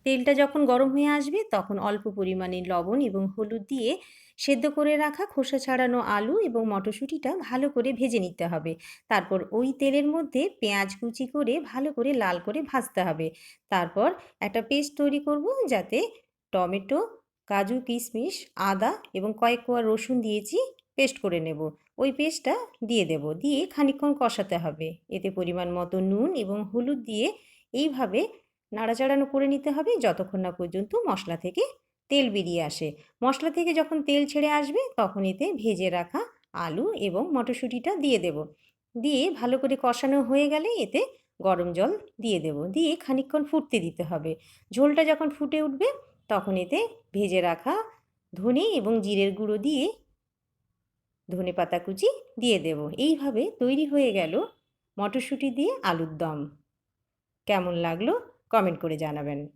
তেলটা যখন গরম হয়ে আসবে তখন অল্প পরিমাণে লবণ এবং হলুদ দিয়ে সেদ্ধ করে রাখা খোসা ছাড়ানো আলু এবং মটরশুঁটিটা ভালো করে ভেজে নিতে হবে। তারপর ওই তেলের মধ্যে পেঁয়াজ কুচি করে ভালো করে লাল করে ভাজতে হবে। তারপর একটা পেস্ট তৈরি করব, যাতে টমেটো, কাজু, কিশমিশ, আদা এবং কয়েক কোয়া রসুন দিয়েছি, পেস্ট করে নেব। ওই পেস্টটা দিয়ে দেব, দিয়ে খানিকক্ষণ কষাতে হবে। এতে পরিমাণ মতো নুন এবং হলুদ দিয়ে এইভাবে নাড়াচাড়ানো করে নিতে হবে যতক্ষণ না পর্যন্ত মশলা থেকে তেল বেরিয়ে আসে। মশলা থেকে যখন তেল ছেড়ে আসবে তখন এতে ভেজে রাখা আলু এবং মটরশুঁটিটা দিয়ে দেব। দিয়ে ভালো করে কষানো হয়ে গেলে এতে গরম জল দিয়ে দেব, দিয়ে খানিকক্ষণ ফুটতে দিতে হবে। ঝোলটা যখন ফুটে উঠবে তখন এতে ভেজে রাখা ধনে এবং জিরের গুঁড়ো দিয়ে ধনেপাতা কুচি দিয়ে দেব। এইভাবে তৈরি হয়ে গেল মটরশুঁটি দিয়ে আলুর দম। কেমন লাগলো কমেন্ট করে জানাবেন।